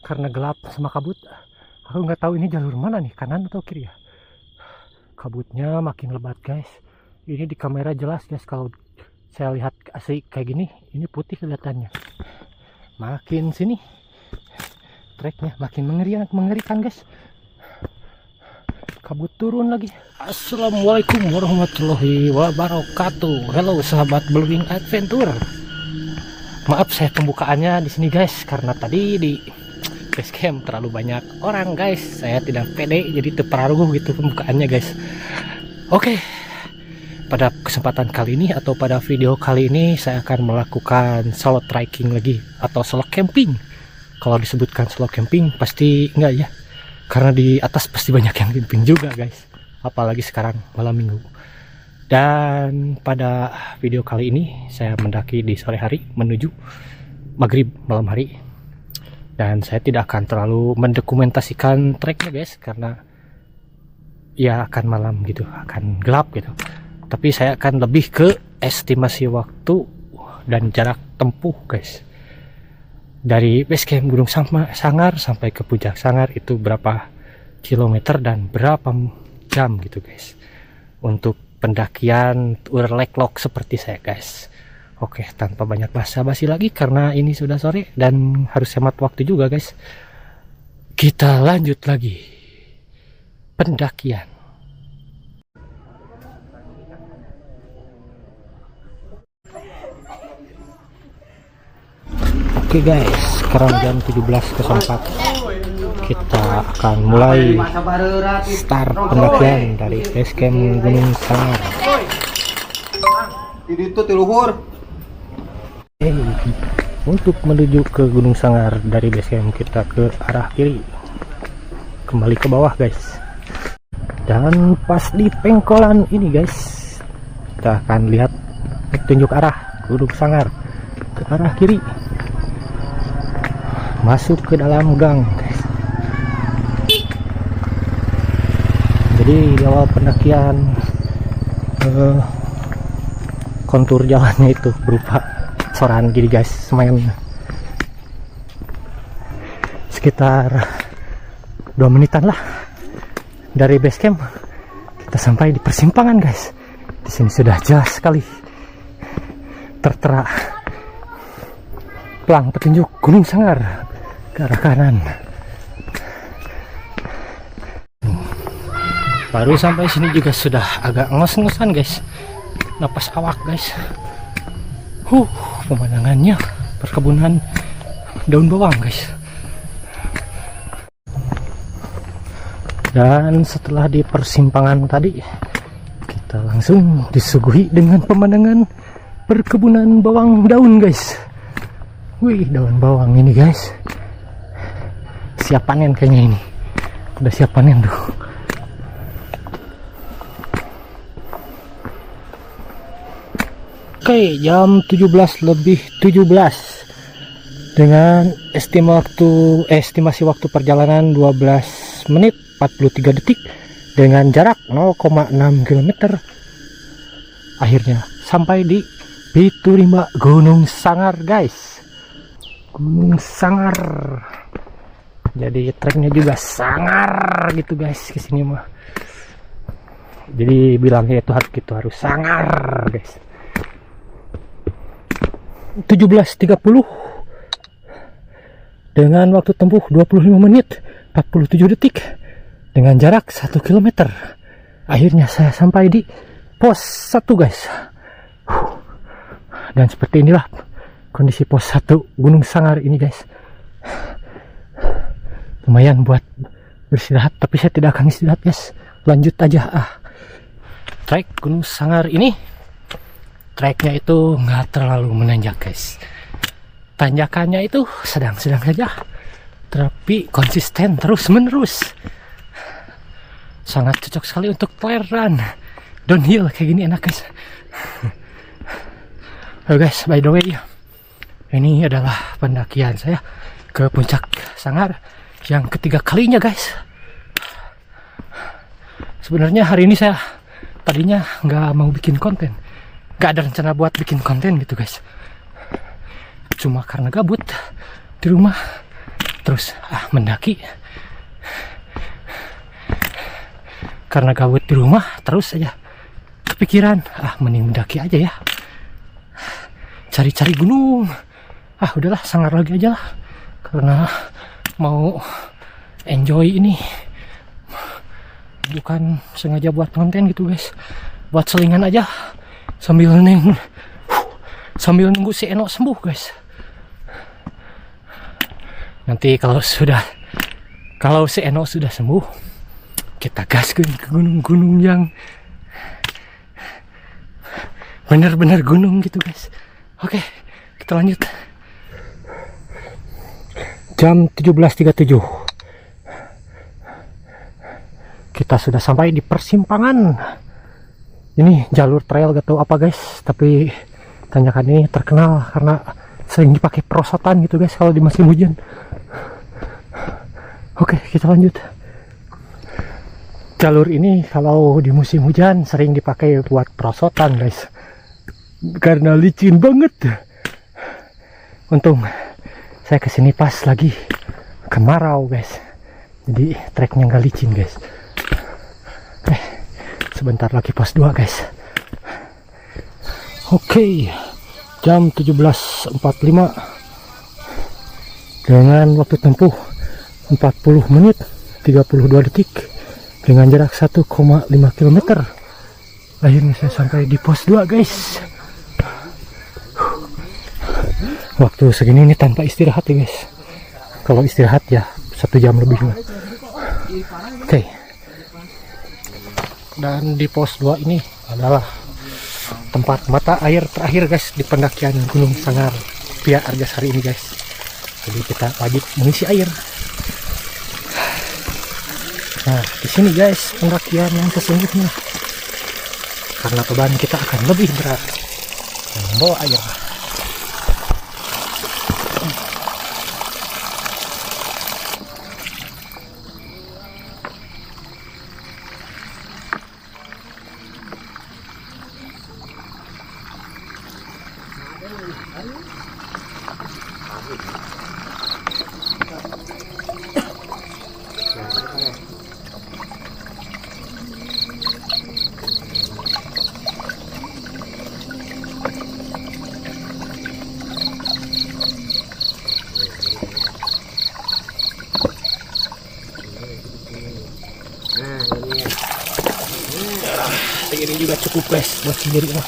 karena gelap sama kabut. Aku nggak tahu ini jalur mana nih, kanan atau kiri ya. Kabutnya makin lebat guys. Ini di kamera jelas guys, kalau saya lihat asli kayak gini, ini putih kelihatannya. Makin sini treknya makin mengerikan guys. Kabut turun lagi. Assalamualaikum warahmatullahi wabarakatuh. Halo sahabat Bluewing Adventure. Maaf saya pembukaannya di sini guys, karena tadi di base camp terlalu banyak orang guys. Saya tidak pede jadi terperaruh gitu pembukaannya guys. Oke. Pada kesempatan kali ini atau pada video kali ini saya akan melakukan solo trekking lagi atau solo camping. Kalau disebutkan solo camping pasti enggak ya, karena di atas pasti banyak yang camping juga guys, apalagi sekarang malam minggu. Dan pada video kali ini saya mendaki di sore hari menuju maghrib malam hari. Dan saya tidak akan terlalu mendokumentasikan treknya guys, karena ya akan malam gitu, akan gelap gitu. Tapi saya akan lebih ke estimasi waktu dan jarak tempuh guys. Dari base camp Gunung Sangar sampai ke Puncak Sangar itu berapa kilometer dan berapa jam gitu guys. Untuk pendakian urleklok seperti saya guys. Oke, tanpa banyak basa-basi lagi karena ini sudah sore dan harus hemat waktu juga guys. Kita lanjut lagi pendakian. Oke guys, sekarang jam 17.04. Kita akan mulai start pendakian dari base camp Gunung Sangar. Itu tiluhur. Untuk menuju ke Gunung Sangar dari base camp kita ke arah kiri, kembali ke bawah guys. Dan pas di pengkolan ini guys, kita akan lihat petunjuk arah Gunung Sangar ke arah kiri, masuk ke dalam gang guys. Jadi di awal pendakian kontur jalannya itu berupa coran gini guys, semen. Sekitar 2 menitan lah dari base camp kita sampai di persimpangan guys. Di sini sudah jelas sekali tertera pelang petunjuk Gunung Sangar ke arah kanan. Baru sampai sini juga sudah agak ngos-ngosan guys, napas awak guys. Pemandangannya perkebunan daun bawang guys. Dan setelah di persimpangan tadi, kita langsung disuguhi dengan pemandangan perkebunan bawang daun guys. Wih, daun bawang ini guys siap panen kayaknya ini. Udah siap panen tuh. Oke, jam 17:17 dengan estimasi waktu perjalanan 12 menit 43 detik dengan jarak 0,6 km. Akhirnya sampai di Piturima Gunung Sangar guys. Gunung Sangar. Jadi treknya juga sangar gitu guys ke sini mah. Jadi bilangnya itu harus sangar guys. 17.30 dengan waktu tempuh 25 menit 47 detik dengan jarak 1 km. Akhirnya saya sampai di pos 1 guys. Dan seperti inilah kondisi pos 1 Gunung Sangar ini guys. Lumayan buat beristirahat, tapi saya tidak akan istirahat guys. Lanjut aja. Trek Gunung Sangar ini treknya itu nggak terlalu menanjak guys. Tanjakannya itu sedang-sedang saja, tapi konsisten terus menerus. Sangat cocok sekali untuk trail run downhill kayak gini, enak guys. Halo guys, by the way, ini adalah pendakian saya ke Puncak Sangar yang ketiga kalinya guys. Sebenarnya hari ini saya tadinya nggak mau bikin konten, nggak ada rencana buat bikin konten gitu guys. Cuma karena gabut di rumah, terus terus mendaki karena gabut di rumah, terus aja kepikiran mending mendaki aja ya, cari-cari gunung. Udahlah sangar lagi aja lah, karena mau enjoy ini, bukan sengaja buat konten gitu guys, buat selingan aja sambil nunggu si Eno sembuh guys. Nanti kalau si Eno sudah sembuh, kita gaskan ke gunung-gunung yang benar-benar gunung gitu guys. Oke, kita lanjut. Jam 17.37, kita sudah sampai di persimpangan. Ini jalur trail gak tahu apa guys, tapi tanjakan ini terkenal karena sering dipakai perosotan gitu guys kalau di musim hujan. Oke, kita lanjut. Jalur ini kalau di musim hujan sering dipakai buat perosotan guys, karena licin banget. Untung saya kesini pas lagi kemarau guys, jadi treknya nggak licin guys. Sebentar lagi pos 2 guys. Oke, jam 17.45 dengan waktu tempuh 40 menit 32 detik dengan jarak 1,5 km. Akhirnya saya sampai di pos 2 guys. Waktu segini ini tanpa istirahat ya guys. Kalau istirahat ya 1 jam lebih lah. Oke. Dan di pos 2 ini adalah tempat mata air terakhir guys di pendakian Gunung Sangar via Argasari ini guys. Jadi kita wajib mengisi air. Nah, di sini guys pendakian yang sesungguhnya, karena beban kita akan lebih berat membawa air. Ini juga cukup guys buat sendiri mah.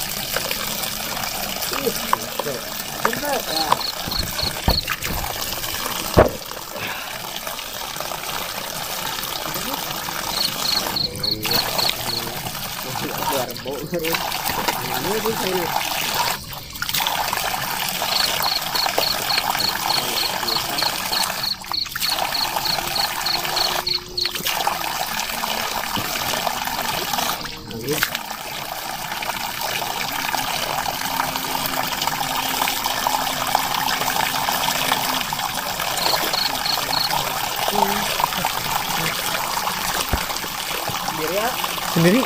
Sendiri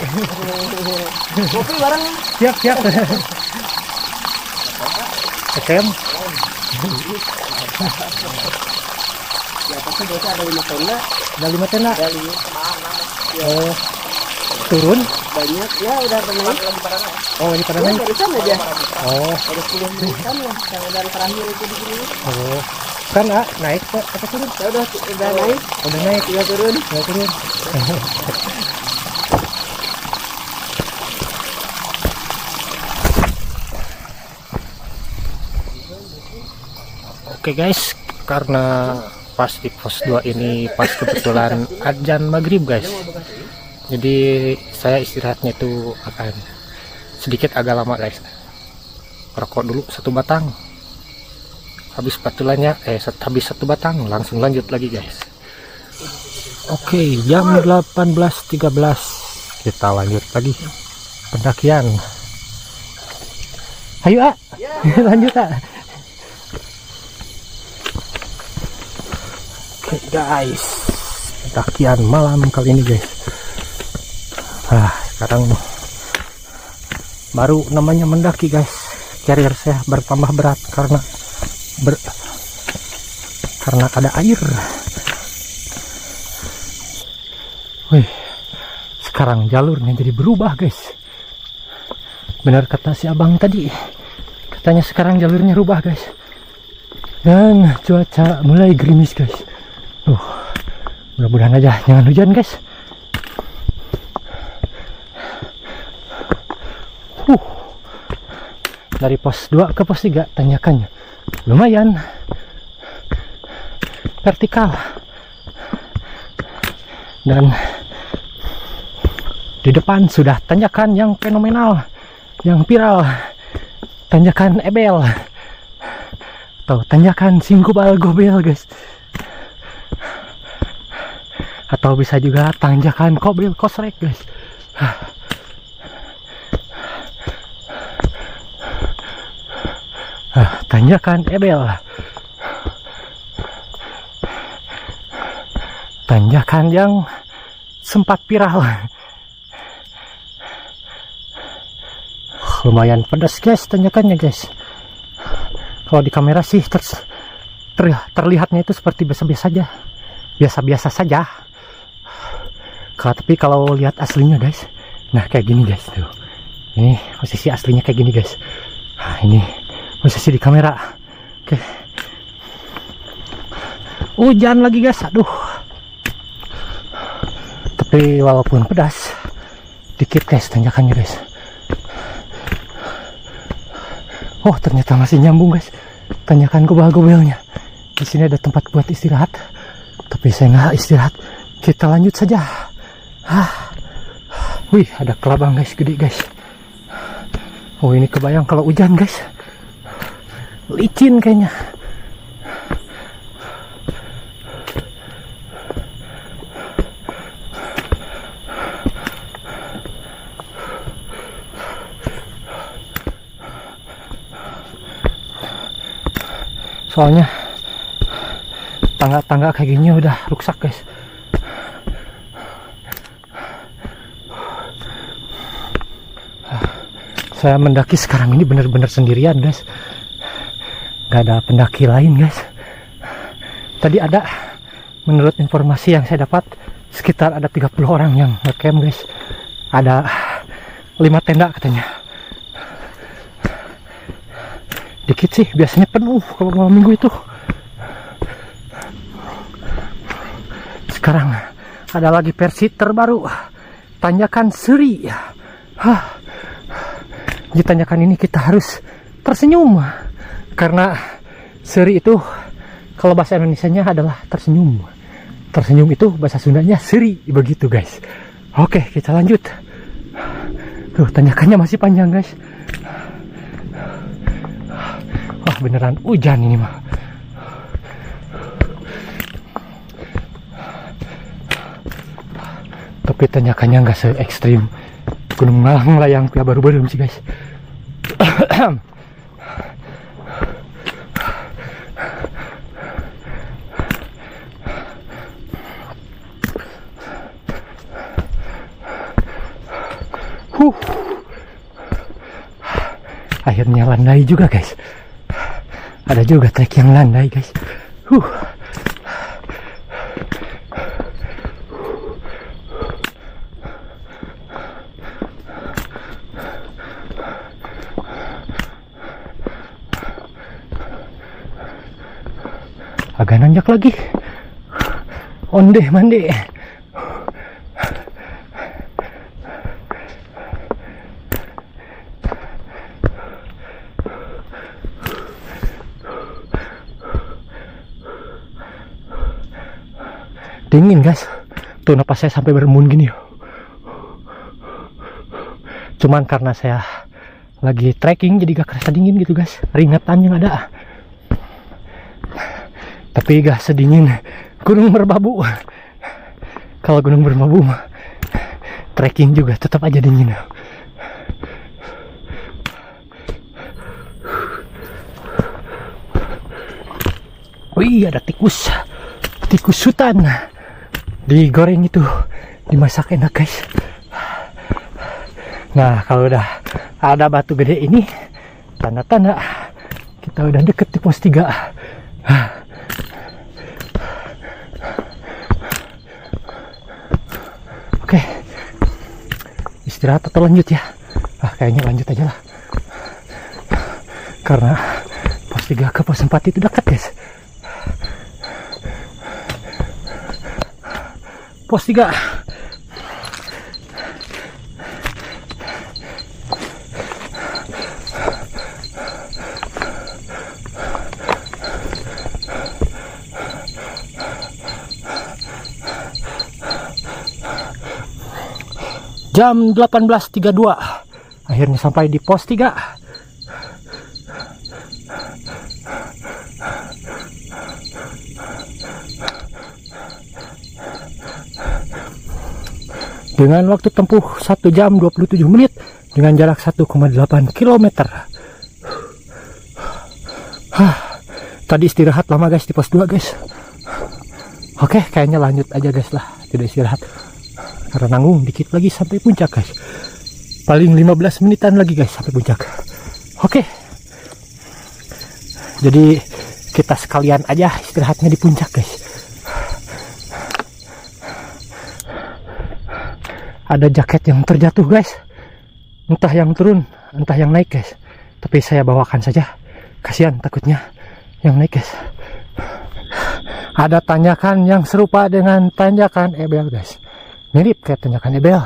kopi bareng siap Kem siapa sih biasa ada 5 tenda oh turun banyak ya, udah naik ini pada naik barusan aja ada 10 menitan lah yang udah terakhir itu di sini kan naik kok apa turun ya udah naik ya turun Oke guys, karena pas di pos 2 ini pas kebetulan adzan maghrib guys, jadi saya istirahatnya itu akan sedikit agak lama guys. Rokok dulu 1 batang, habis patulannya habis 1 batang langsung lanjut lagi guys. Oke, jam 18.13 kita lanjut lagi pendakian. Ayo lanjut guys, pendakian malam kali ini guys. Sekarang baru namanya mendaki guys, carrier saya bertambah berat karena karena ada air. Wih, sekarang jalurnya jadi berubah guys. Benar kata si abang tadi, katanya sekarang jalurnya rubah guys. Dan cuaca mulai gerimis guys. Mudah-mudahan aja jangan hujan guys. Dari pos 2 ke pos 3 tanjakannya lumayan vertikal, dan di depan sudah tanjakan yang fenomenal, yang viral, tanjakan Ebel atau tanjakan Singgubal Gobel guys, atau bisa juga tanjakan Kobel Kosrek guys. Tanjakan Ebel, tanjakan yang sempat viral. Lumayan pedas guys tanjakannya guys. Kalau di kamera sih terlihatnya itu seperti biasa-biasa saja, biasa-biasa saja. Tapi kalau lihat aslinya guys, nah kayak gini guys tuh. Ini posisi aslinya kayak gini guys. Nah, ini posisi di kamera. Oke. Hujan lagi guys, aduh. Tapi walaupun pedas, dikit guys tanjakannya guys. Oh ternyata masih nyambung guys, tanjakan gobel-gobelnya. Di sini ada tempat buat istirahat, tapi saya nggak istirahat. Kita lanjut saja. Wih, ada kelabang guys, gede guys. Oh ini kebayang kalau hujan guys. Licin kayaknya. Soalnya tangga-tangga kayak gini udah rusak guys. Saya mendaki sekarang ini benar-benar sendirian guys. Gak ada pendaki lain guys. Tadi ada, menurut informasi yang saya dapat, sekitar ada 30 orang yang ngecamp guys. Ada 5 tenda katanya. Dikit sih, biasanya penuh kalau malam minggu itu. Sekarang ada lagi versi terbaru, tanjakan Seri. Di tanjakan ini kita harus tersenyum, karena Seri itu kalau bahasa Indonesianya adalah tersenyum. Tersenyum itu bahasa Sundanya Seri, begitu guys. Oke, kita lanjut. Tuh, tanjakannya masih panjang guys. Wah, beneran hujan ini mah. Tapi tanjakannya nggak se ekstrim Gunung Malang lah yang baru-baru sih guys. Akhirnya landai juga guys. Ada juga trek yang landai guys. Agak nanjak lagi. Onde mande. Dingin guys. Tuh napas saya sampai berembun gini. Cuman karena saya lagi trekking jadi gak kerasa dingin gitu guys. Ringatan yang ada. Tapi gak sedingin Gunung Merbabu. Kalau Gunung Merbabu trekking juga tetap aja dingin. Wih, ada tikus. Tikus hutan. Digoreng itu, dimasak enak guys. Nah, kalau udah ada batu gede ini, tanda-tanda kita udah deket di pos 3. istirahat atau lanjut ya? Kayaknya lanjut aja lah, karena pos 3 ke pos 4 itu dekat guys. Pos 3 jam 18.32 akhirnya sampai di pos 3. Dengan waktu tempuh 1 jam 27 menit dengan jarak 1,8 km. Tadi istirahat lama guys di pos 2 guys. Oke, kayaknya lanjut aja guys lah, tidak istirahat karena nanggung dikit lagi sampai puncak guys. Paling 15 menitan lagi guys sampai puncak. Oke, jadi kita sekalian aja istirahatnya di puncak guys. Ada jaket yang terjatuh guys, entah yang turun entah yang naik guys, tapi saya bawakan saja, kasihan takutnya yang naik guys. Ada tanjakan yang serupa dengan tanjakan Ebel guys, mirip kayak tanjakan Ebel,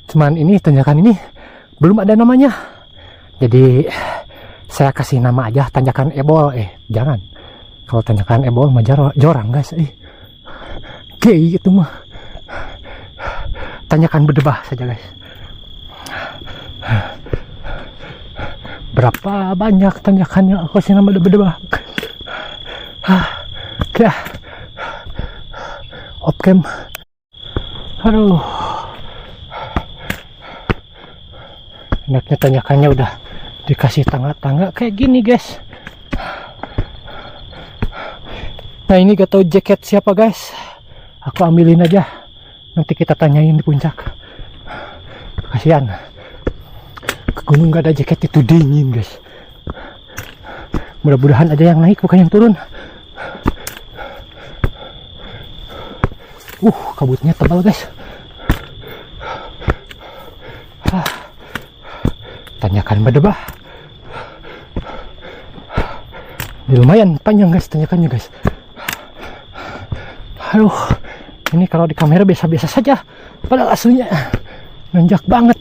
cuman ini tanjakan ini belum ada namanya, jadi saya kasih nama aja tanjakan Ebol. Jangan, kalau tanjakan Ebol mah jorang guys. Gay itu mah, tanjakan berdebah saja guys. Berapa banyak tanjakannya aku kasih nama berdebah. Off cam. Aduh, enaknya tanjakannya udah dikasih tangga-tangga kayak gini guys. Nah ini gak tahu jaket siapa guys, aku ambilin aja, nanti kita tanyain di puncak. Kasihan, ke gunung gak ada jaket itu dingin guys. Mudah-mudahan ada yang naik bukan yang turun. Kabutnya tebal guys. Tanjakan berdebah. Ini lumayan panjang guys tanjakannya guys. Aduh, ini kalau di kamera biasa-biasa saja, padahal aslinya nanjak banget.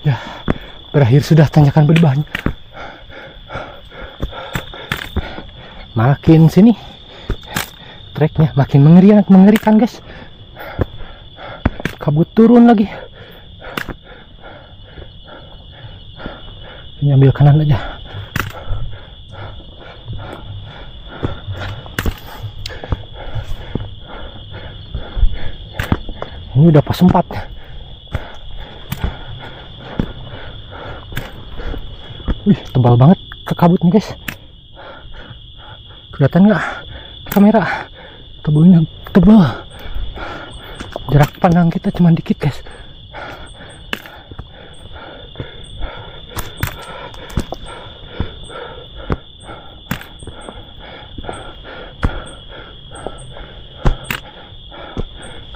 Ya, berakhir sudah tanjakan berdebahnya. Makin sini treknya makin mengerikan guys. Kabut turun lagi. Ini ambil kanan aja. Ini udah pos 4. Wih, tebal banget ke kabutnya guys. Kelihatan nggak kamera? Tebalnya tebal. Jarak pandang kita cuma dikit guys.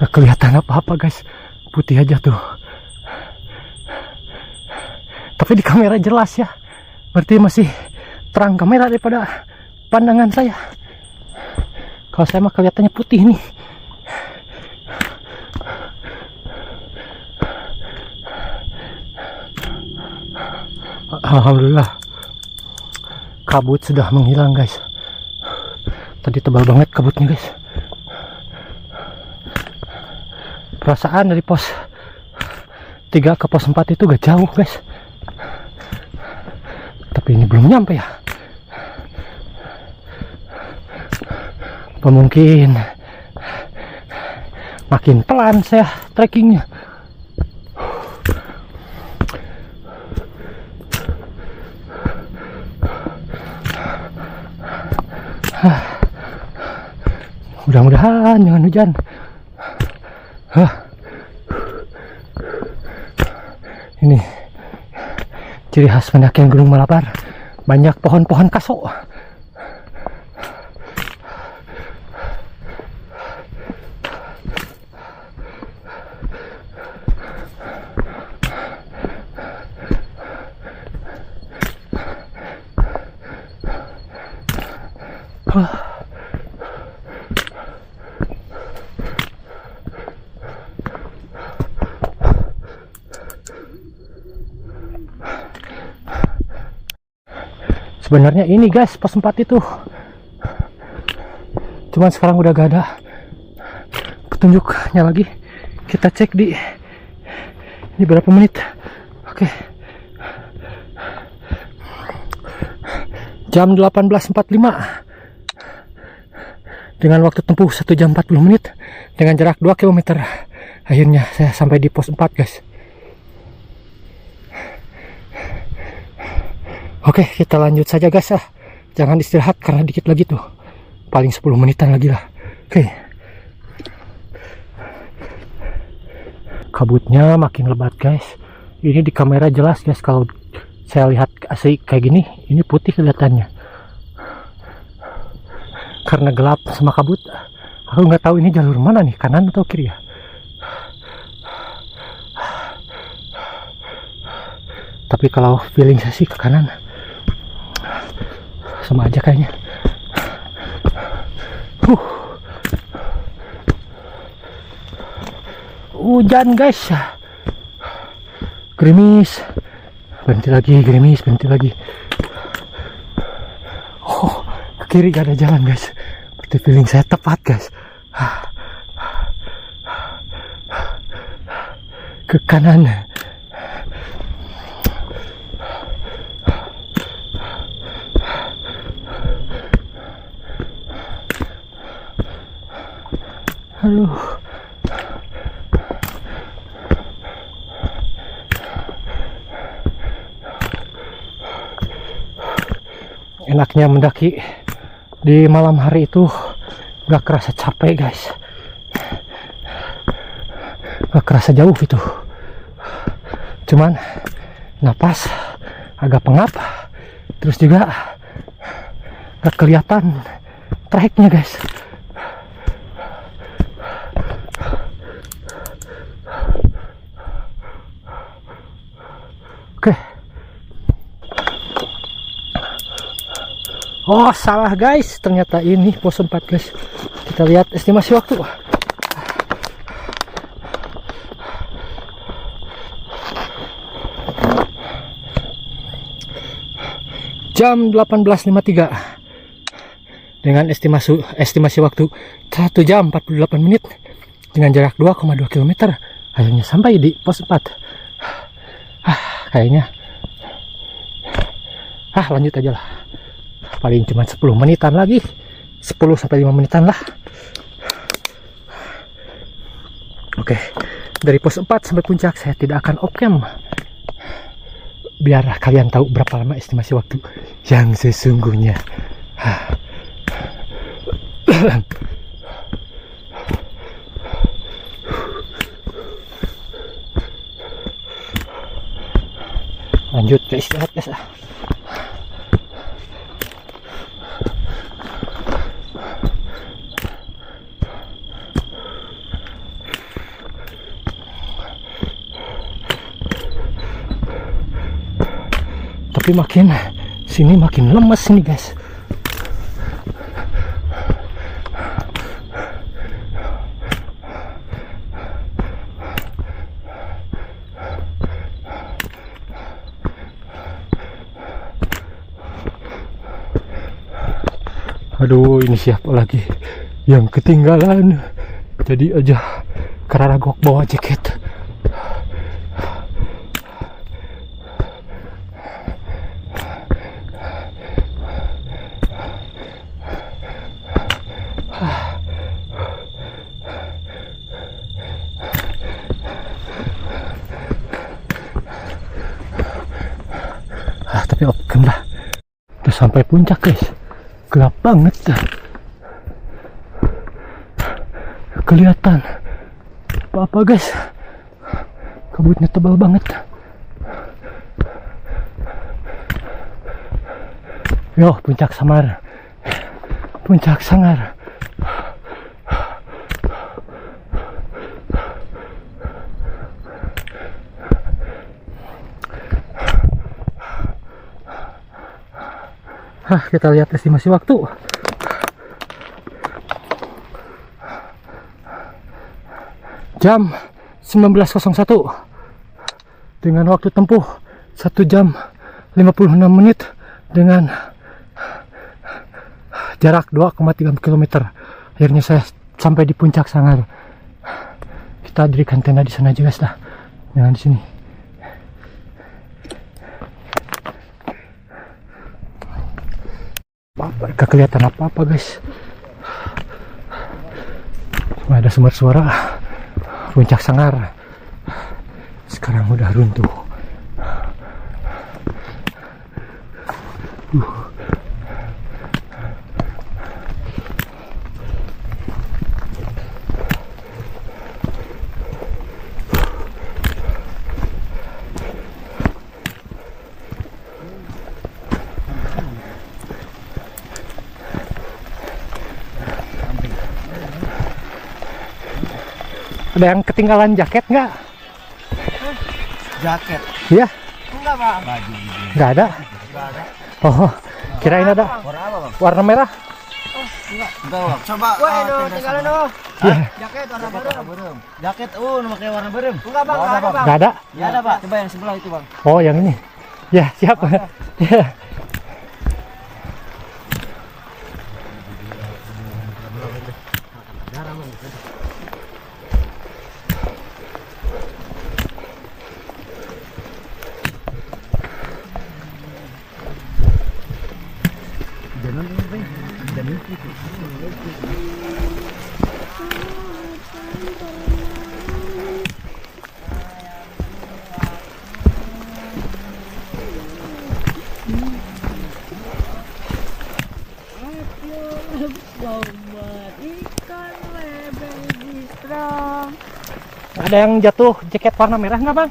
Gak kelihatan apa-apa guys, putih aja tuh. Tapi di kamera jelas ya, berarti masih terang kamera daripada pandangan saya. Kalau saya mah kelihatannya putih nih. Alhamdulillah kabut sudah menghilang guys. Tadi tebal banget kabutnya guys. Perasaan dari pos 3 ke pos 4 itu gak jauh guys, tapi ini belum nyampe ya. Mungkin makin pelan saya trekkingnya. Mudah-mudahan jangan hujan, Hah. Ini ciri khas pendakian Gunung Malabar, banyak pohon-pohon kaso. Sebenarnya ini guys pos 4 itu, cuman sekarang udah gak ada petunjuknya lagi. Kita cek di ini berapa menit. Oke, jam 18.45 dengan waktu tempuh 1 jam 40 menit dengan jarak 2 km. Akhirnya saya sampai di pos 4 guys. Oke, kita lanjut saja guys ah. Jangan istirahat karena dikit lagi tuh. Paling 10 menitan lagi lah. Oke. Kabutnya makin lebat guys. Ini di kamera jelas guys, kalau saya lihat asli kayak gini, ini putih kelihatannya. Karena gelap sama kabut, aku nggak tahu ini jalur mana nih, kanan atau kiri ya. Tapi kalau feeling saya sih ke kanan. Sama aja kayaknya. Hujan guys. Gerimis. Berhenti lagi, gerimis, berhenti lagi. Oh, ke kiri gak ada jalan guys. Berarti feeling saya tepat guys. Ke kanan. Aduh. Enaknya mendaki di malam hari itu gak kerasa capek guys, gak kerasa jauh itu, cuman napas agak pengap, terus juga gak kelihatan treknya guys. Oke. Oh salah guys, ternyata ini pos 4 guys. Kita lihat estimasi waktu. Jam 18.53 dengan estimasi waktu 1 jam 48 menit dengan jarak 2,2 km. Akhirnya sampai di pos 4. Kayaknya lanjut aja lah. Paling cuma 10 menitan lagi, 10-5 menitan lah. Oke, dari pos 4 sampai puncak saya tidak akan off-cam, biar kalian tahu berapa lama estimasi waktu yang sesungguhnya. Lanjut ke istirahat guys. Tapi makin sini makin lemes nih guys. Aduh, ini siapa lagi yang ketinggalan? Jadi aja karena ragu bawa jaket. Tapi oke lah. Udah sampai puncak guys. Gelap banget dah. Kelihatan apa-apa guys, kabutnya tebal banget. Yo, puncak samar, puncak sangar. Kita lihat estimasi waktu. Jam 19.01 dengan waktu tempuh 1 jam 56 menit dengan jarak 2,3 km. Akhirnya saya sampai di puncak sangar. Kita dirikan tenda di sana aja guys dah. Jangan di sini. Gak kelihatan apa-apa guys. Cuma ada sumber suara puncak sangar. Sekarang udah runtuh. Ada yang ketinggalan jaket nggak? Jaket? Iya. Enggak bang. Nggak ada. Nggak ada. Oh, kirain ada. Warna apa bang? Warna merah. Oh enggak. Enggak bang. Coba. Wah itu tinggalan dong. Jaket warna berem. Jaket pakai warna berem. Enggak bang. Nggak ada bang. Nggak ada. Ya ada pak. Coba yang sebelah itu bang. Oh yang ini. Ya siap. Ya. Ada yang jatuh jaket warna merah nggak bang?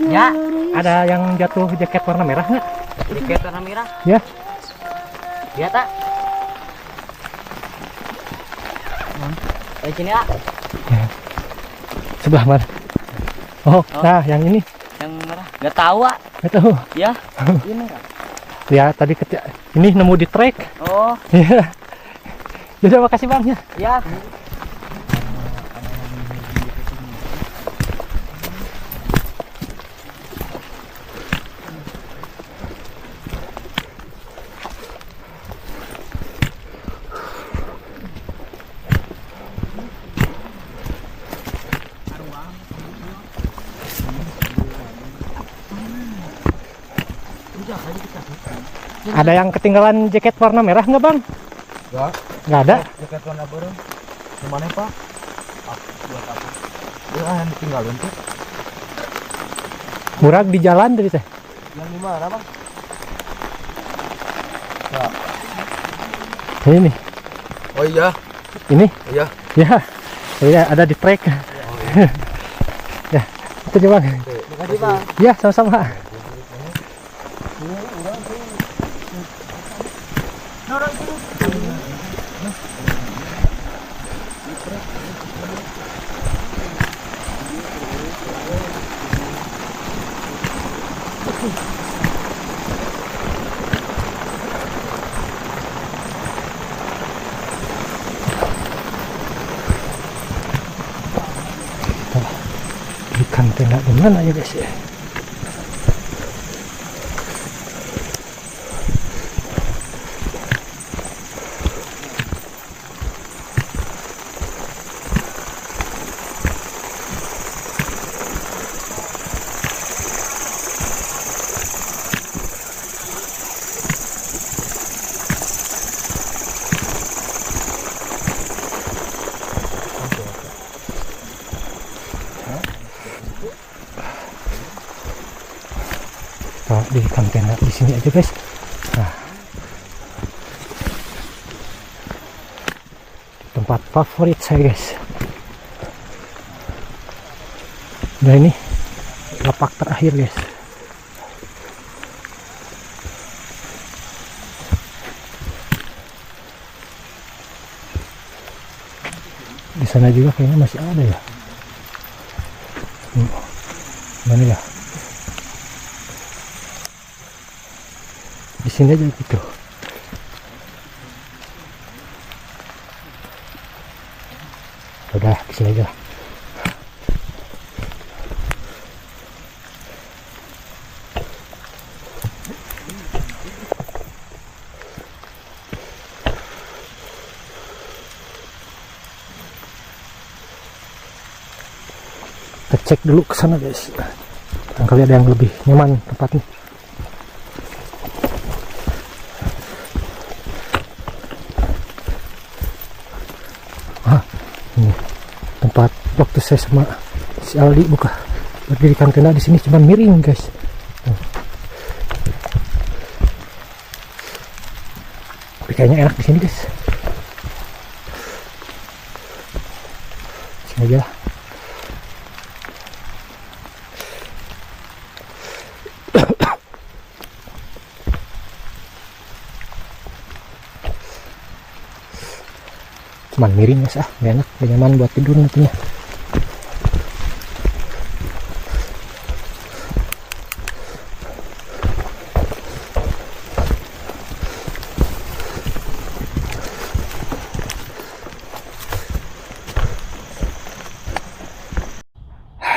Ya. Ada yang jatuh jaket warna merah nggak? Jaket warna merah? Ya. Ya tak? Sini ya. Sebelah mana? Oh, nah yang ini. Yang merah? Nggak tahu ah. Nggak tahu. Ya. Ini merah. Ya tadi ini nemu di trek. Oh. Iya. Jadi makasih bang ya. Ya. Ada yang ketinggalan jaket warna merah nggak bang? Enggak. Nggak ada. Jaket warna berem. Kemana pak? Buat apa? Ya yang ditinggalin tuh. Murag di jalan tadi teh. Yang di mana bang? Ya. Ini. Oh iya. Ini? Iya. Ya. Iya ada di trek. Ya. Itu dia bang. Makasih bang. Ya sama-sama. Ikan tenda di mana ya guys ya? Di tenda di sini aja guys. Nah, tempat favorit saya guys. Nah ini lapak terakhir guys. Di sana juga kayaknya masih ada ya. Mana ya? Di sini aja gitu. Udah di sini aja. Kita cek dulu ke sana guys. Barangkali ada yang lebih nyaman tempatnya. Ini tempat waktu saya sama si Aldi buka berdirikan tenda di sini, cuman miring guys. Tapi kayaknya enak di sini guys. Sini aja lah. Cuman miring guys, gak enak, gak nyaman buat tidur nantinya.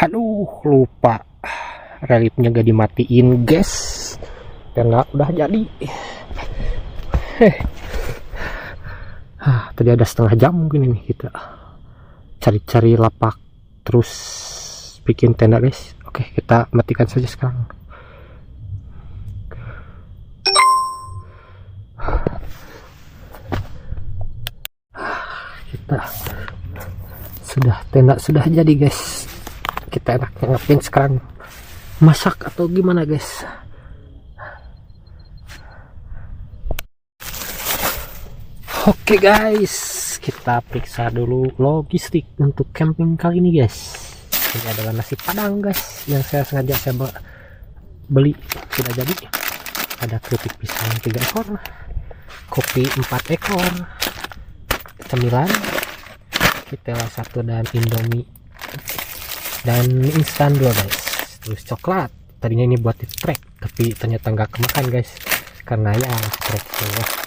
Aduh, lupa relipnya gak dimatiin guys, karena udah jadi. Tadi ada setengah jam mungkin ini kita cari-cari lapak terus bikin tenda guys. Oke, kita matikan saja sekarang. Kita tenda sudah jadi guys. Kita enaknya ngapain sekarang? Masak atau gimana guys? Oke guys, kita periksa dulu logistik untuk camping kali ini guys. Ini adalah nasi padang guys, yang saya sengaja beli sudah jadi. Ada keripik pisang 3 ekor, kopi 4 ekor, cemilan ketela 1 dan indomie dan mie instan 2 guys. Terus coklat, tadinya ini buat di trek tapi ternyata nggak kemakan guys, karena ya trek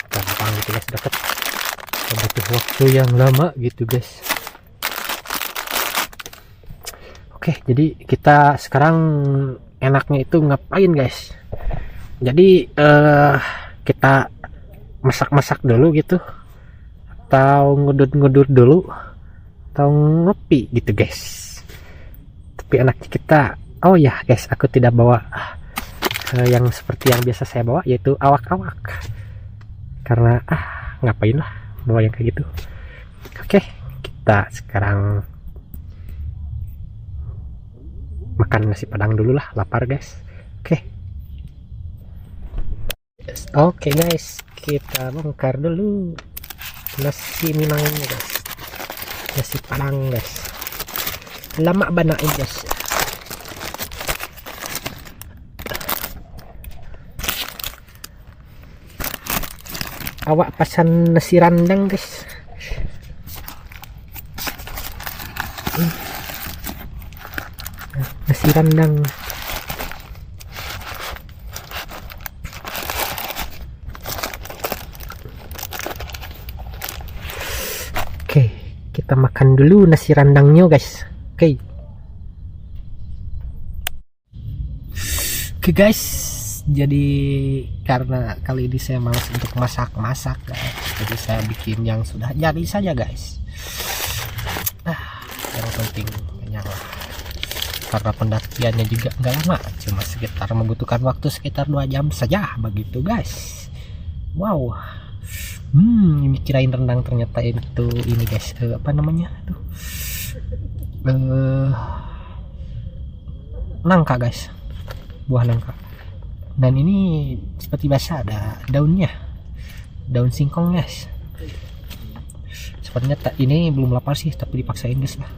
gampang gitu guys, deket, butuh waktu yang lama gitu guys. Oke, jadi kita sekarang enaknya itu ngapain guys? Jadi kita masak-masak dulu gitu, atau ngudur-ngudur dulu, atau ngopi gitu guys. Tapi enaknya kita, oh ya guys, aku tidak bawa yang seperti yang biasa saya bawa, yaitu awak-awak, karena ngapain lah bawa yang kayak gitu. Oke, kita sekarang makan nasi padang dulu lah, lapar guys. Oke guys, kita bongkar dulu nasi minangnya guys, nasi padang guys, lama banget guys. Awak pesan nasi randang guys. Nasi randang. Oke, kita makan dulu nasi randangnya guys. Oke guys, jadi karena kali ini saya malas untuk masak guys, jadi saya bikin yang sudah jadi saja guys. Yang penting kenyang lah, karena pendakiannya juga nggak lama, cuma sekitar membutuhkan waktu sekitar 2 jam saja begitu guys. Wow, ini kirain rendang, ternyata itu ini guys, apa namanya tuh, nangka guys, buah nangka. Dan ini seperti biasa ada daunnya, daun singkong guys. sebenarnya ini belum lapar sih, tapi dipaksain guys lah.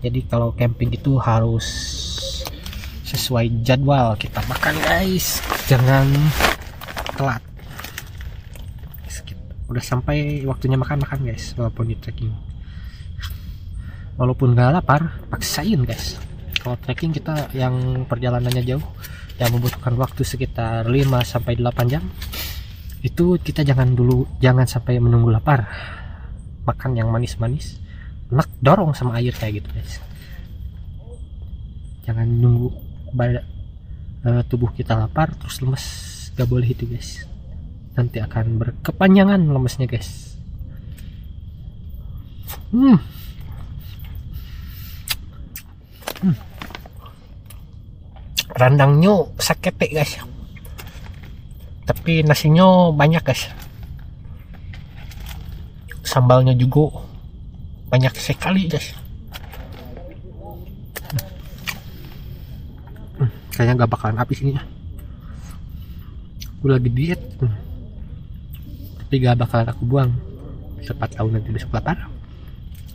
Jadi kalau camping itu harus sesuai jadwal kita makan guys, jangan telat. Udah sampai waktunya makan guys, walaupun di trekking, walaupun gak lapar paksain guys. Kalau trekking kita yang perjalanannya jauh, yang membutuhkan waktu sekitar 5-8 jam, itu kita jangan sampai menunggu lapar, makan yang manis-manis, enak dorong sama air kayak gitu guys. Jangan nunggu tubuh kita lapar terus lemes, gak boleh itu guys, nanti akan berkepanjangan lemesnya guys. Randangnya sakete guys, tapi nasinya banyak guys, sambalnya juga banyak sekali guys. Kayaknya gak bakalan habis ini ya, aku lagi diet, tapi gak bakalan aku buang. Siapa tahu nanti besok lapar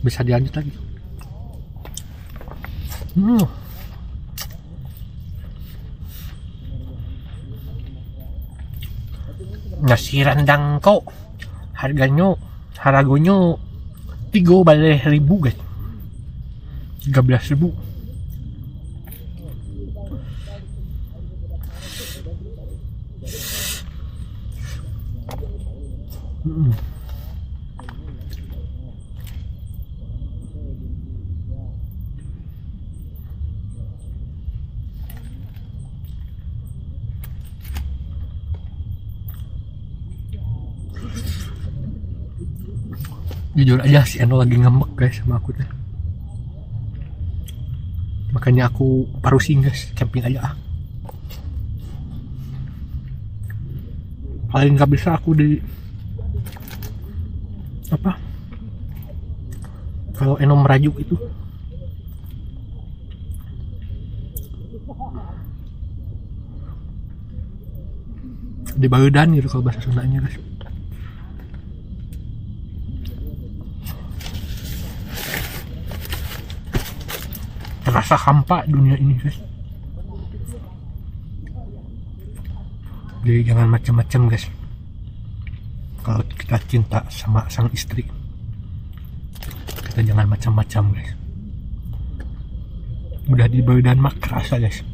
bisa dilanjut lagi. Nasi rendang kok harganya 13.000 guys, 13.000. Jujur aja si Eno lagi ngambek guys sama aku tuh, makanya aku parusin guys, camping aja paling nggak bisa aku di apa, kalau Eno merajuk itu di badan gitu kalau bahasa Sundanya guys. Terasa hampa dunia ini guys. Jadi jangan macam-macam guys. Kalau kita cinta sama sang istri, kita jangan macam-macam guys. Udah di badan mah kerasa guys,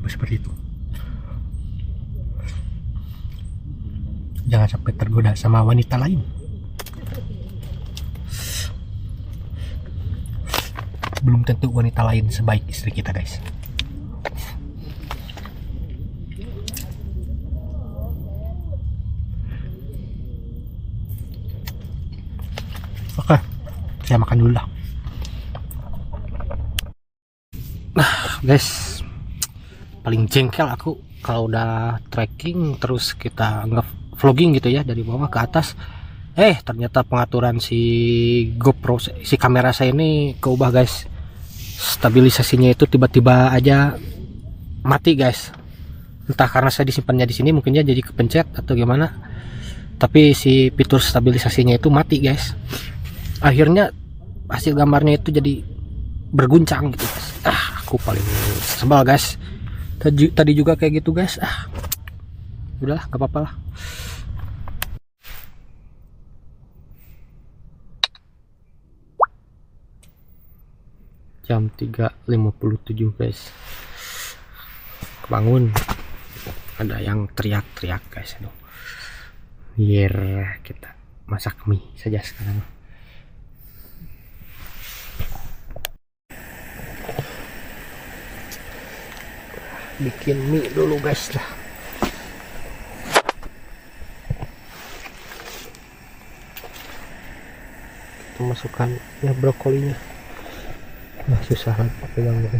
seperti itu. Jangan sampai tergoda sama wanita lain. Belum tentu wanita lain sebaik istri kita guys. Oke, saya makan dulu lah. Nah guys, paling jengkel aku kalau udah trekking terus kita nge-vlogging gitu ya dari bawah ke atas, ternyata pengaturan si GoPro, si kamera saya ini keubah guys. Stabilisasinya itu tiba-tiba aja mati guys. Entah karena saya disimpannya di sini, mungkinnya jadi kepencet atau gimana. Tapi si fitur stabilisasinya itu mati guys. Akhirnya hasil gambarnya itu jadi berguncang gitu guys. Aku paling sebel guys. Tadi juga kayak gitu guys. Udahlah, gak apa-apa lah. Jam 3.57 guys, bangun, ada yang teriak-teriak guys. Biar kita masak mie saja sekarang. Bikin mie dulu guys lah. Kita masukkan ya brokolinya. Susah banget pegangnya.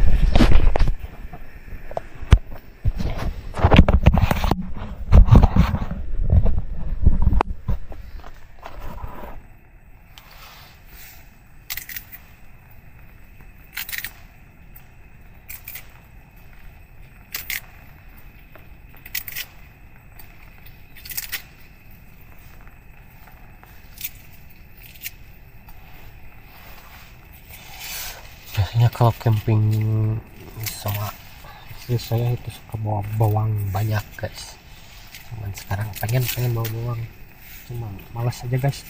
biasanya kalau camping sama istri saya itu suka bawa bawang banyak guys, cuman sekarang pengen bawa bawang, cuma malas aja guys.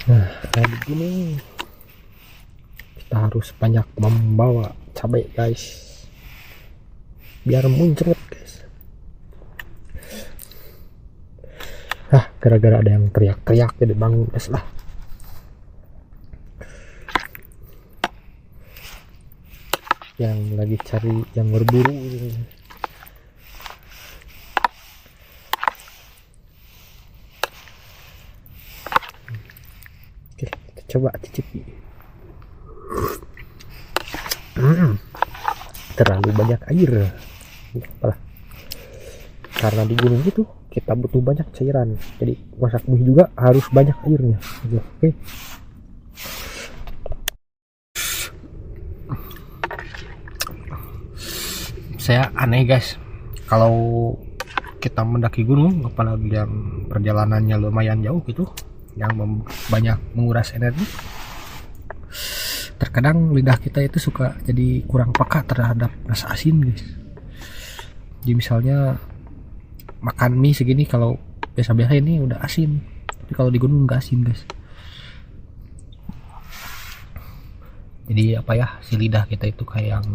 Nah, kayak begini kita harus banyak membawa cabai guys, biar muncrat guys. Gara-gara ada yang teriak-teriak jadi bangun guys lah. Yang lagi cari yang berburu gitu. Oke, kita coba cicipi. Terlalu banyak air. Apalah. Karena di gunung itu kita butuh banyak cairan. Jadi masak mie juga harus banyak airnya. Oke. Saya aneh guys, kalau kita mendaki gunung, apalagi yang perjalanannya lumayan jauh gitu, yang banyak menguras energi, terkadang lidah kita itu suka jadi kurang peka terhadap rasa asin guys. Jadi misalnya makan mie segini, kalau biasa-biasa ini udah asin, tapi kalau di gunung nggak asin guys. Jadi apa ya, si lidah kita itu kayak yang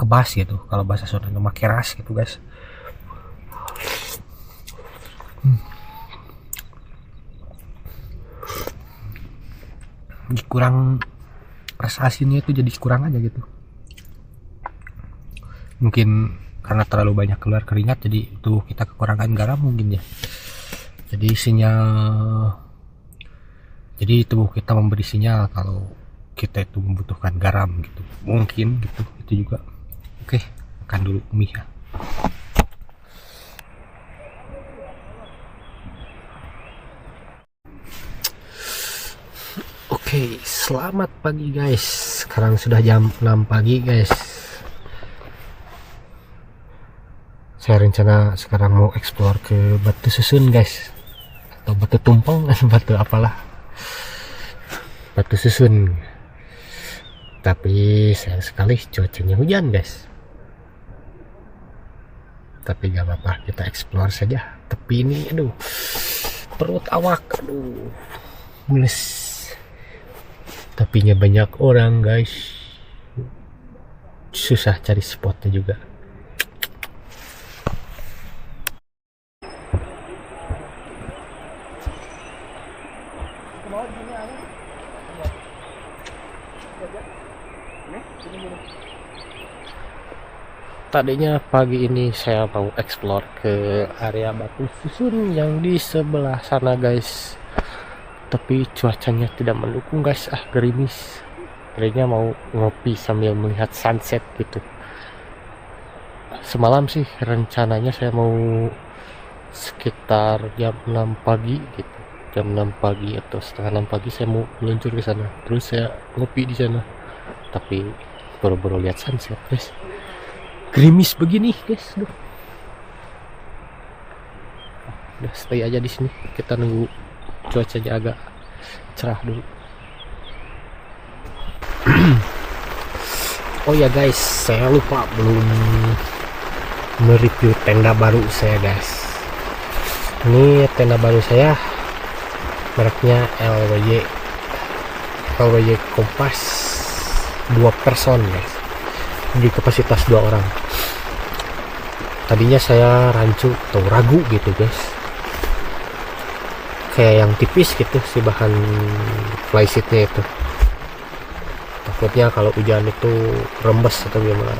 kebas gitu, kalau bahasa Sunda nama keras gitu guys. Kurang rasa asinnya itu jadi kurang aja gitu. Mungkin karena terlalu banyak keluar keringat, jadi tuh kita kekurangan garam mungkin ya. Jadi tubuh kita memberi sinyal kalau kita itu membutuhkan garam gitu, mungkin gitu. Itu juga. Oke, makan dulu mie ya. Oke, selamat pagi guys. Sekarang sudah jam 6 pagi guys. Saya rencana sekarang mau explore ke Batu Susun guys, atau Batu Tumpeng, batu apalah, Batu Susun. Tapi sayang sekali cuacanya hujan guys. Tapi gak apa-apa, kita explore saja. Tapi ini aduh, perut awak, aduh mules. Tapinya banyak orang guys, susah cari spotnya juga. Tadinya pagi ini saya mau explore ke area Batu Susun yang di sebelah sana guys, tapi cuacanya tidak mendukung guys, gerimis. Tadinya mau ngopi sambil melihat sunset gitu. Semalam sih rencananya saya mau sekitar jam 6 pagi gitu, jam 6 pagi atau setengah 6 pagi saya mau meluncur ke sana, terus saya ngopi di sana. Tapi baru-baru lihat sunset guys, gerimis begini guys. Udah stay aja di sini, kita nunggu cuacanya agak cerah dulu. Oh ya guys, saya lupa belum mereview tenda baru saya guys. Ini tenda baru saya, mereknya LWY Kompas 2 person guys, di kapasitas 2 orang. Tadinya saya rancu atau ragu gitu guys, kayak yang tipis gitu sih bahan flysheetnya itu, takutnya kalau hujan itu rembes atau gimana.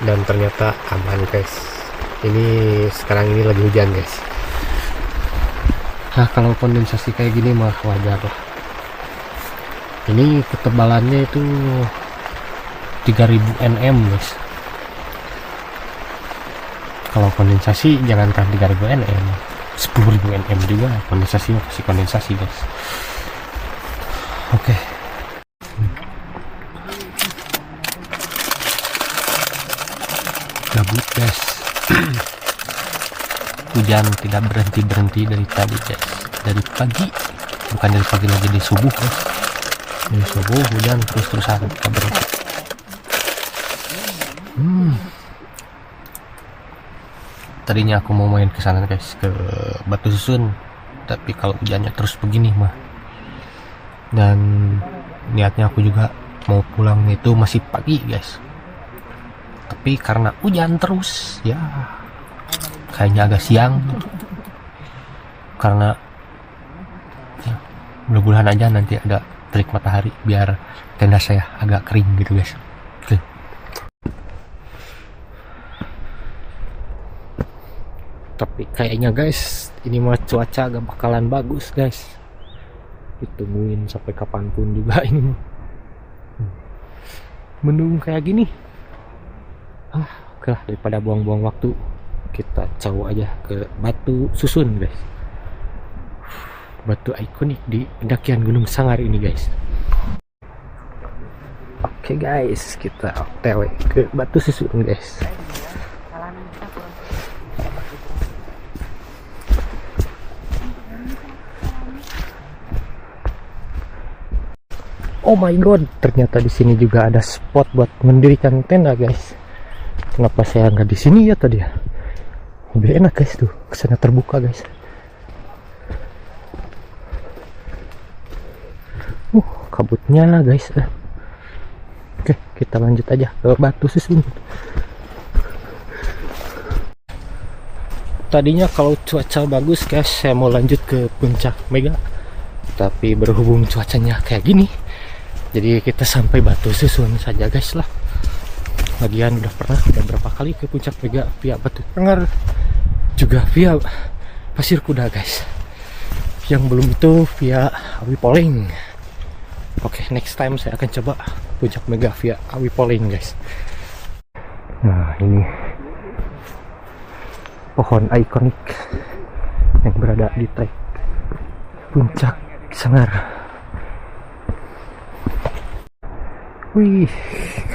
Dan ternyata aman guys. Ini sekarang ini lagi hujan guys. Nah kalau kondensasi kayak gini mah wajar lah. Ini ketebalannya itu 3000 nm guys. Kalau kondensasi jangankan 3000 nm, 10.000 nm juga kondensasi, pasti kondensasi guys. Oke. Gabut guys. Hujan tidak berhenti dari tadi guys, dari pagi, bukan dari pagi lagi, di subuh guys. Dari subuh hujan terus-terusan, tidak berhenti. Tadinya aku mau main ke sana guys, ke Batu Susun, tapi kalau hujannya terus begini mah, dan niatnya aku juga mau pulang itu masih pagi guys, tapi karena hujan terus ya kayaknya agak siang, karena ya, mudah-mudahan aja nanti ada terik matahari biar tenda saya agak kering gitu guys. Oke. Tapi kayaknya guys, ini mah cuaca gak bakalan bagus guys. Ditungguin sampai kapanpun juga ini mah. Mendung kayak gini. Oke lah, daripada buang-buang waktu, kita caw aja ke Batu Susun guys. Batu ikonik di pendakian Gunung Sanggar ini guys. Oke guys, kita OTW ke Batu Susun guys. Oh my god, ternyata di sini juga ada spot buat mendirikan tenda guys. Kenapa saya nggak di sini ya tadi ya? Lebih enak guys tuh, kesana terbuka guys. Kabutnya guys. Oke, kita lanjut aja ke Batu Susun. Tadinya kalau cuaca bagus guys, saya mau lanjut ke Puncak Mega, tapi berhubung cuacanya kayak gini, jadi kita sampai Batu Susun saja guys lah. Lagian udah berapa kali ke puncak Mega via Batu Sanggar, juga via Pasir Kuda guys. Yang belum itu via Awi Poling. Oke, next time saya akan coba puncak Mega via Awi Poling guys. Nah, ini pohon ikonik yang berada di trek puncak Sanggar. Wih,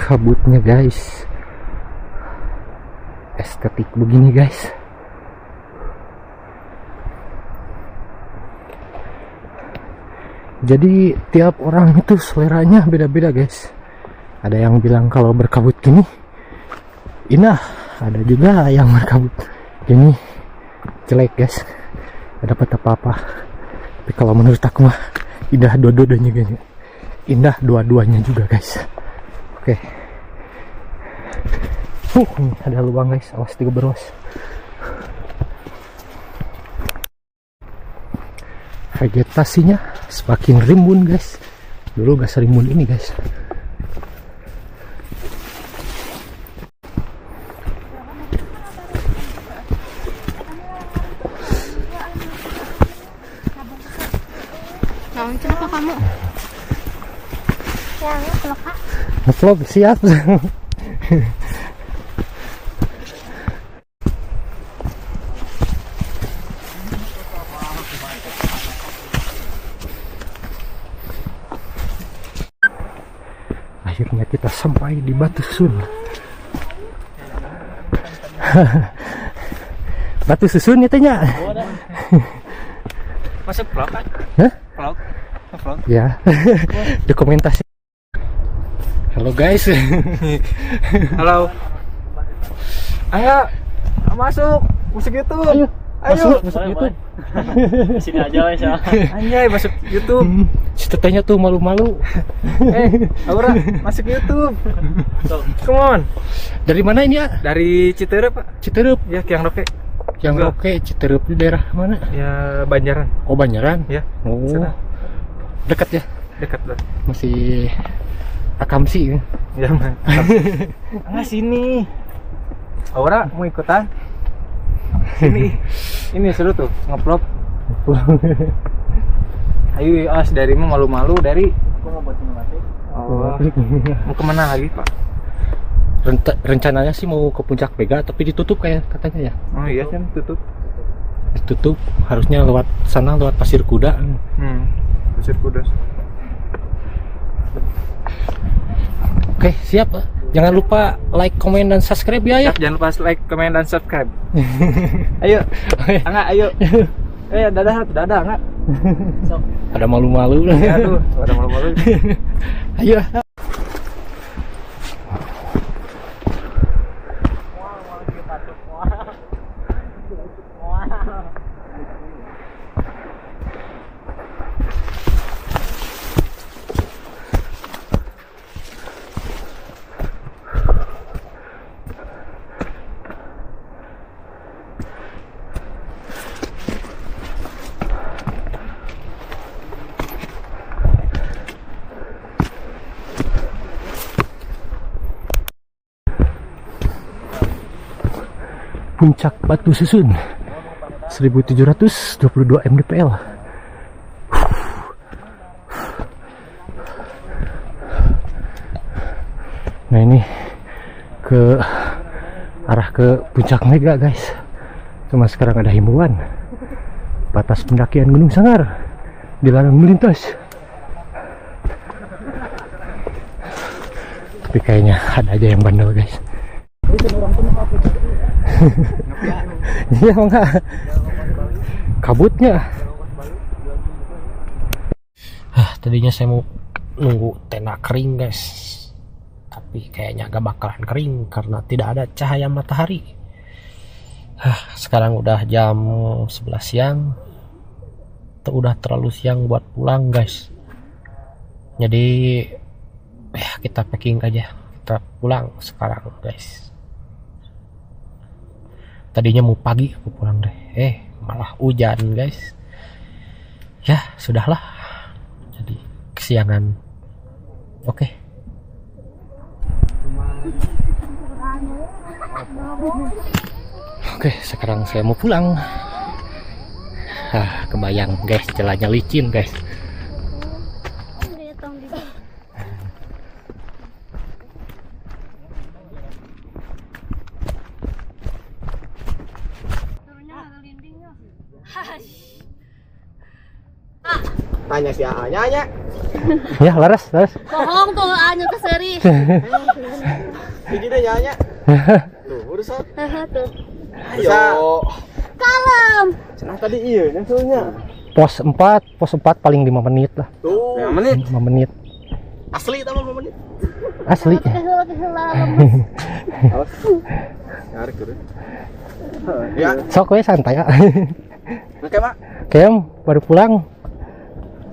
kabutnya guys, estetik begini guys. Jadi tiap orang itu seleranya beda-beda guys. Ada yang bilang kalau berkabut gini indah, ada juga yang berkabut gini jelek guys, gak dapat apa-apa. Tapi kalau menurut aku mah indah dua-duanya guys. Indah dua-duanya juga guys. Oke. Ini ada lubang guys, awas digeberos. Vegetasinya semakin rimbun guys. Dulu gak serimbun ini guys. Kenapa kamu? Ya, nge-vlog Kak. Nge-vlog siap. Akhirnya kita sampai di Batu Susun. Batu Susun ya tanya. Masuk vlog kan? Hah? Vlog? Vlog? Ya. Dokumentasi. Halo guys. Halo. Ayo, masuk YouTube. Ayo. Ayo. Masuk YouTube. Sini aja wes ya. Anjay, masuk YouTube. Si tetehnya tuh malu-malu. Aura, masuk YouTube. Come on. Dari mana ini ya? Dari Citerep, Pak. Citerep. Ya, Kiang Roke. Yang Enggak. Roke, Citerep di daerah mana? Ya, Banjaran. Oh, Banjaran. Ya. Oh. Sana. Dekat ya? Dekat lah. Masih Akamsi ya? Ya, Mas. Enggak sini. Aura mau ikutan? Ini seru tuh, nge-vlog. Ayo, as dari mau malu-malu dari. Oh, mau kemana lagi, Pak? Rencananya sih mau ke puncak Mega tapi ditutup kayak katanya ya. Oh iya kan, tutup. Ditutup, harusnya lewat sana, lewat Pasir Kuda. Pasir Kuda. Oke, siap. Jangan lupa like, komen, dan subscribe ya. Siap, jangan lupa like, comment, dan subscribe. Ayo, Angga, ayo. Dadah, Angga. Ada malu-malu. Ya tuh, ada malu-malu. Ayo. Puncak Batu Susun 1722 mdpl. Nah, ini ke arah ke puncak Mega guys. Cuma sekarang ada himbauan batas pendakian Gunung Sanggar dilarang melintas. Tapi kayaknya ada aja yang bandel guys. Iya enggak, kabutnya. Tadinya saya mau nunggu tenda kering guys, tapi kayaknya gak bakalan kering karena tidak ada cahaya matahari. Sekarang udah jam 11 siang, udah terlalu siang buat pulang guys. Jadi ya kita packing aja, kita pulang sekarang guys. Tadinya mau pagi aku pulang deh, malah hujan guys. Ya sudahlah, jadi kesiangan. Oke. Oke, sekarang saya mau pulang. Kebayang guys, jalannya licin guys. Tanya si Anya. Ya, laras. Bohong tuh Anya ke seri. Ini deh Anya. Tuh, urusan. Tuh. Ayo. Kalem. Cenah tadi iya nyentuhnya. Pos 4 paling 5 menit lah. Tuh, 5 menit. 5 menit. Asli tama 5 menit. Asli. Awas. Ngarek turun. Ya, Sok we santai ya. oke, Pak. Kem baru pulang.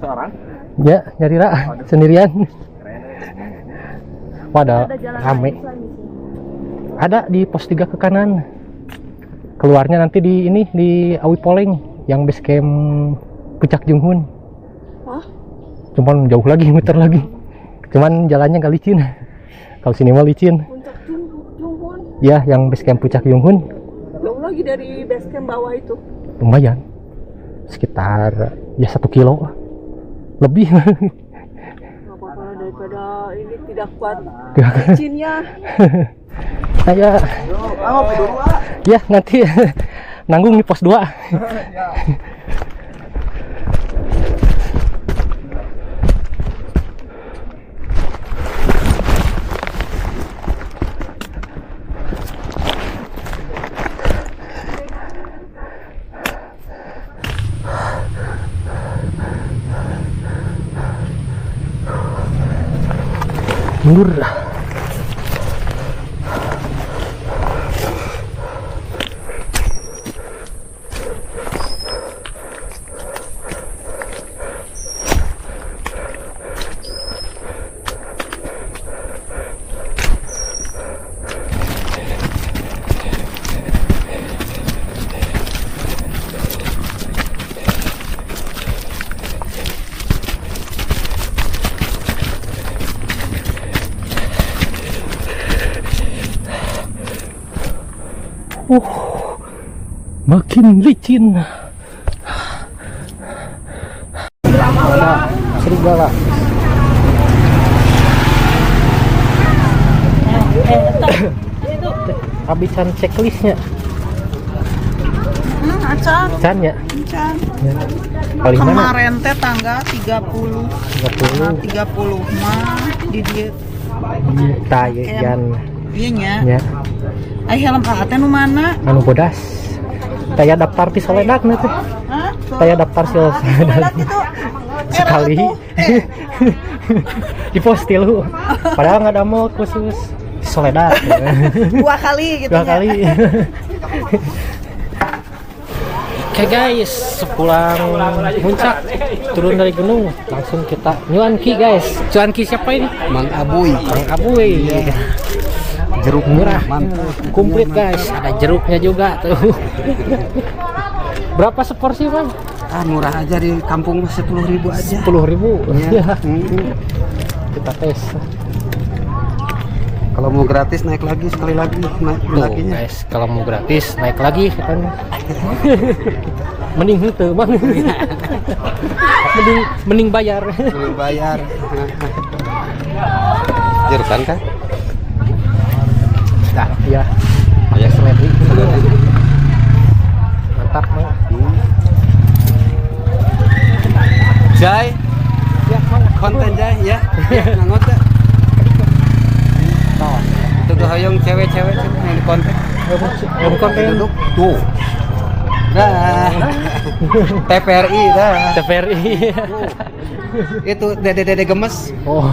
Seorang. Ya, nyari sendirian. Wadah, rame. Ada di pos 3 ke kanan. Keluarnya nanti di Awi Poleng yang base camp Puncak Junghun. Hah? Cuman jauh lagi, muter lagi. Cuman jalannya gak licin. Kalau sini mah licin. Puncak Junghun. Ya, yang base camp Puncak Junghun. Jauh lagi dari base camp bawah itu. Lumayan. Sekitar ya 1 kilo lebih. Gak apa-apa daripada ini tidak kuat licinnya. Saya ya nanti nanggung di pos 2. Mundur. Makin licin. Serigala. Habisan checklistnya. Can ya? Can. Ya. Paling mana? Kemarin teh tanggal 30 mah di dia Tayan. iya nya. Ya. Ai helm AA teh nu mana? Anu bodas. Taya daftar di Soledad nanti. Hah? Taya daftar di Soledad. Itu Sekali. Di pos tilu. Padahal nggak ada mall khusus di Soledad. 2 kali gitu 2 kali. Oke guys, sepulang puncak turun dari gunung langsung kita nyuanki guys. Cuanki siapa ini? Mang Abuy. Mang Abuy. Jeruk murah, komplit guys. Ada jeruknya juga tuh. Berapa seporsi bang? Murah aja di kampung 10.000 aja. 10.000. Ya. Kita tes. Kalau mau gratis naik lagi sekali lagi naik Tuh guys, kalau mau gratis naik lagi kan. Mending itu bang. mending bayar. Belum bayar. Jurusan kan? Dah, ya. Ayah seledri. Mantap bang. Jai, Ya, bang. konten Jai ya. Ngangot dah. Itu tuh hayong cewek-cewek yang di konten. Belum konten. Duduk tuh. Dah. TPRI dah. TVRI. Itu dede gemes. Oh.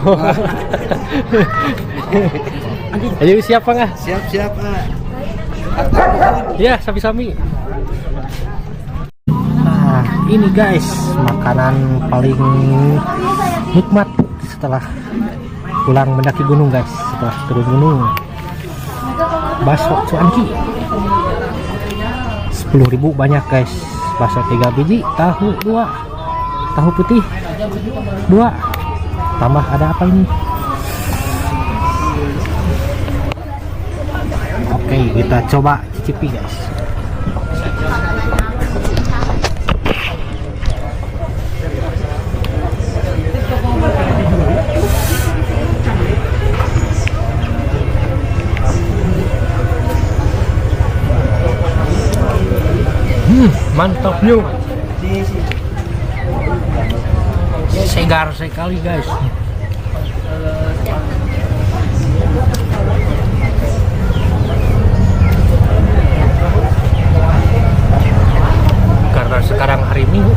Ayo siapa nggak? Siap-siap, Pak. Ya, sami-sami. Nah, ini guys, makanan paling nikmat setelah pulang mendaki gunung guys. Setelah turun gunung, bakso cuanki 10.000 banyak guys. Bakso 3 biji, tahu 2, tahu putih 2, tambah ada apa ini? Oke kita coba cicipi guys. Mantap new, segar sekali guys. Karena sekarang hari Minggu,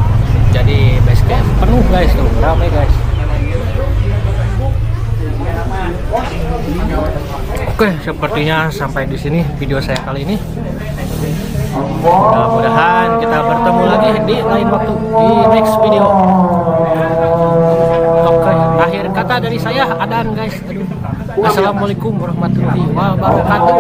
jadi base camp penuh guys, tuh ramai guys. Oke, sepertinya sampai di sini video saya kali ini. Mudah-mudahan kita bertemu lagi di lain waktu di next video. Oke, akhir kata dari saya Adan guys. Aduh. Assalamualaikum warahmatullahi wabarakatuh.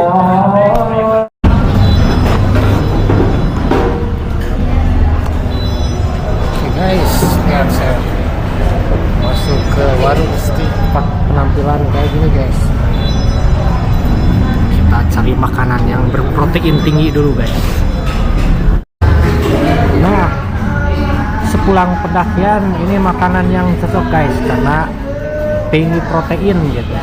Oke guys, lihat saya masuk ke warung steak penampilan kayak gini guys. Kita cari makanan yang berprotein tinggi dulu guys. Nah, sepulang pendakian ini makanan yang cocok guys karena tinggi protein gitu.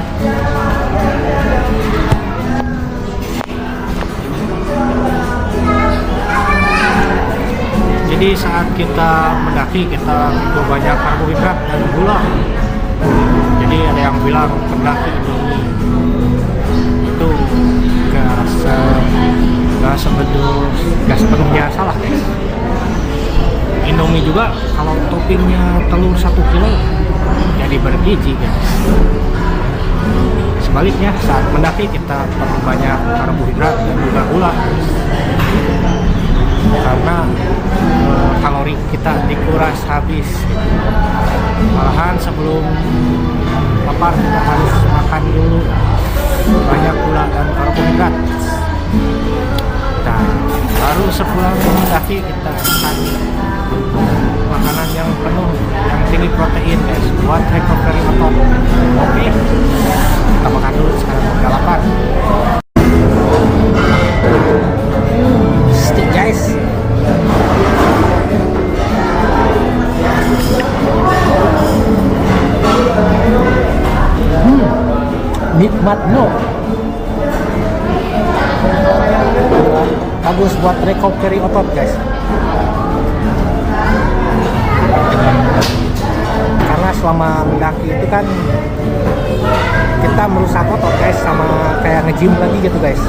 Jadi saat kita mendaki kita butuh banyak karbohidrat dan gula. Jadi ada yang bilang pendaki ini itu gak sepenuhnya salah guys. Indomie juga kalau toppingnya telur 1 kilo jadi bergizi guys. Sebaliknya saat mendaki kita perlu banyak karbohidrat dan juga gula karena kalori kita dikuras habis gitu. Malahan sebelum lapar kita harus makan dulu banyak gula dan karbohidrat. Nah, baru sepulang mendaki kita makan makanan yang penuh yang tinggi protein guys buat recovery otot. Oke, kita makan dulu sekarang udah lapar. Steak guys. Nikmat no. Bagus buat recovery otot guys. Karena selama mendaki itu kan kita merusak otot guys, sama kayak nge-gym lagi gitu guys.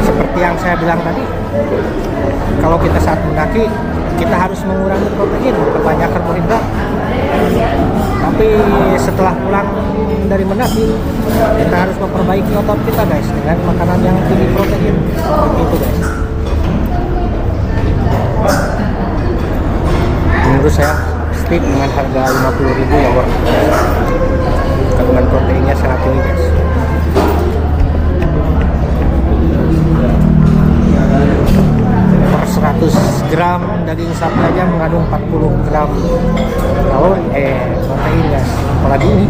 Seperti yang saya bilang tadi, kalau kita saat mendaki kita harus mengurangi protein, perbanyak karbohidrat. Tapi setelah pulang dari mendaki kita harus memperbaiki otot kita guys dengan makanan yang tinggi protein begitu guys. Menurut saya steak dengan harga 50.000 ya bro, kandungan proteinnya sangat tinggi guys. Per 100 gram daging sapi aja mengandung 40 gram kalori protein guys, apalagi ini